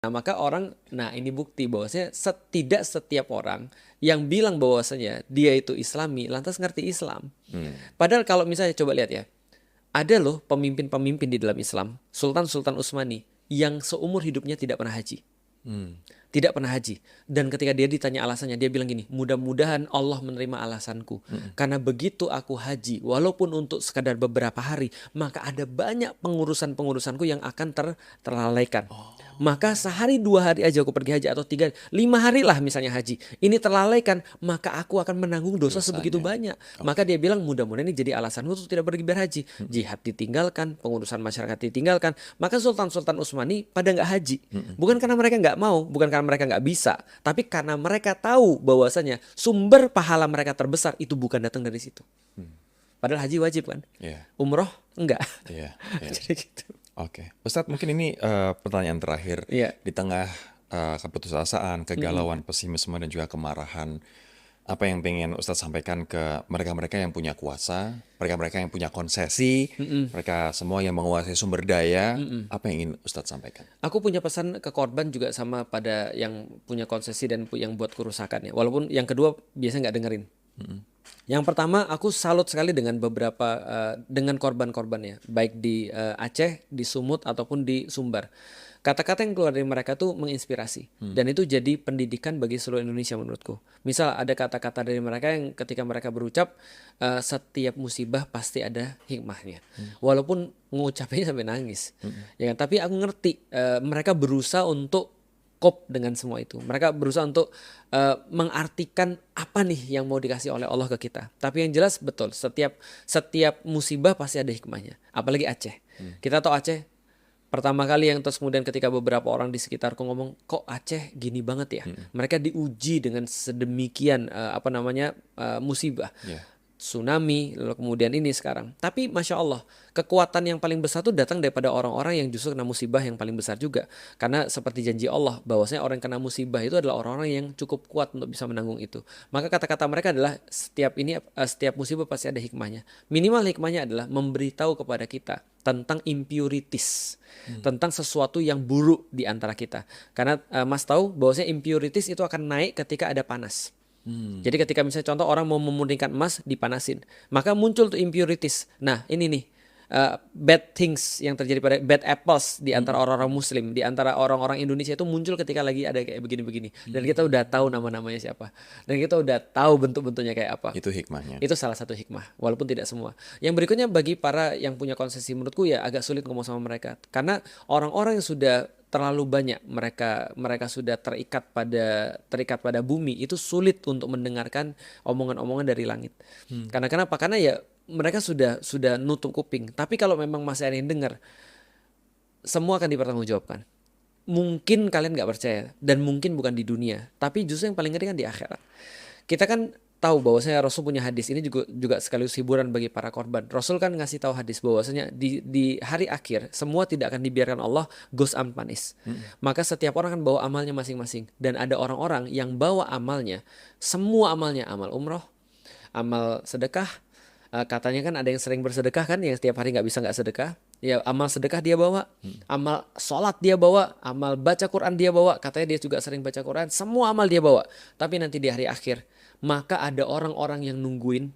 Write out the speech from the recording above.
Nah, maka orang, nah ini bukti bahwasanya tidak setiap orang yang bilang bahwasanya dia itu Islami lantas ngerti Islam. Padahal kalau misalnya coba lihat ya, ada loh pemimpin-pemimpin di dalam Islam, Sultan-Sultan Utsmani yang seumur hidupnya tidak pernah haji. Tidak pernah haji. Dan ketika dia ditanya alasannya, dia bilang gini, mudah-mudahan Allah menerima alasanku. Karena begitu aku haji, walaupun untuk sekadar beberapa hari, maka ada banyak pengurusan-pengurusanku yang akan terlalaikan. Maka sehari 2 hari aja aku pergi haji, atau 3, 5 hari lah misalnya haji. Ini terlalaikan, maka aku akan menanggung dosa sebegitu banyak. Maka dia bilang mudah-mudahan ini jadi alasanku untuk tidak pergi berhaji. Jihad ditinggalkan, pengurusan masyarakat ditinggalkan. Maka Sultan-Sultan Utsmani pada nggak haji. Bukan karena mereka nggak mau, bukan karena mereka nggak bisa, tapi karena mereka tahu bahwasanya sumber pahala mereka terbesar itu bukan datang dari situ. Padahal haji wajib kan, umroh enggak. Jadi gitu. Oke, Ustadz, mungkin ini pertanyaan terakhir. Iya. Di tengah keputusasaan, kegalauan, pesimisme, dan juga kemarahan, apa yang pengen Ustadz sampaikan ke mereka-mereka yang punya kuasa, mereka-mereka yang punya konsesi, mereka semua yang menguasai sumber daya, apa yang ingin Ustadz sampaikan? Aku punya pesan ke korban juga sama pada yang punya konsesi dan yang buat kerusakan ya. Walaupun yang kedua biasanya nggak dengerin. Yang pertama, aku salut sekali dengan beberapa dengan korban-korbannya, baik di Aceh, di Sumut ataupun di Sumbar. Kata-kata yang keluar dari mereka tuh menginspirasi, dan itu jadi pendidikan bagi seluruh Indonesia menurutku. Misal ada kata-kata dari mereka yang ketika mereka berucap, setiap musibah pasti ada hikmahnya. Walaupun mengucapnya sampai nangis, ya kan? Tapi aku ngerti mereka berusaha untuk cope dengan semua itu. Mereka berusaha untuk mengartikan apa nih yang mau dikasih oleh Allah ke kita. Tapi yang jelas betul, setiap musibah pasti ada hikmahnya. Apalagi Aceh. Kita tahu Aceh pertama kali yang terus kemudian ketika beberapa orang di sekitarku ngomong, kok Aceh gini banget ya? Mereka diuji dengan sedemikian musibah. Tsunami, lalu kemudian ini sekarang. Tapi Masya Allah, kekuatan yang paling besar itu datang daripada orang-orang yang justru kena musibah yang paling besar juga. Karena seperti janji Allah, bahwasanya orang yang kena musibah itu adalah orang-orang yang cukup kuat untuk bisa menanggung itu. Maka kata-kata mereka adalah setiap musibah pasti ada hikmahnya. Minimal hikmahnya adalah memberitahu kepada kita tentang impurities, tentang sesuatu yang buruk di antara kita. Karena Mas tahu bahwasanya impurities itu akan naik ketika ada panas. Jadi ketika misalnya contoh orang mau memurnikan emas dipanasin, maka muncul tuh impurities. Nah ini nih bad things yang terjadi pada bad apples di antara orang-orang Muslim, di antara orang-orang Indonesia itu muncul ketika lagi ada kayak begini-begini. Dan kita udah tahu nama-namanya siapa, dan kita udah tahu bentuk-bentuknya kayak apa. Itu hikmahnya. Itu salah satu hikmah, walaupun tidak semua. Yang berikutnya bagi para yang punya konsesi, menurutku ya agak sulit ngomong sama mereka, karena orang-orang yang sudah terlalu banyak mereka sudah terikat pada bumi, itu sulit untuk mendengarkan omongan-omongan dari langit. Karena kenapa? Karena ya mereka sudah nutup kuping. Tapi kalau memang masih ada yang dengar, semua akan dipertanggungjawabkan. Mungkin kalian nggak percaya dan mungkin bukan di dunia, tapi justru yang paling ngeri kan di akhirat. Kita kan tahu bahwasanya Rasul punya hadis ini juga sekaligus hiburan bagi para korban. Rasul kan ngasih tahu hadis bahwasanya di hari akhir semua tidak akan dibiarkan Allah goes unpunished. Maka setiap orang akan bawa amalnya masing-masing, dan ada orang-orang yang bawa amalnya, semua amalnya, amal umroh, amal sedekah. Katanya kan ada yang sering bersedekah kan, yang setiap hari nggak sedekah. Ya amal sedekah dia bawa, amal sholat dia bawa, amal baca Quran dia bawa. Katanya dia juga sering baca Quran. Semua amal dia bawa. Tapi nanti di hari akhir, maka ada orang-orang yang nungguin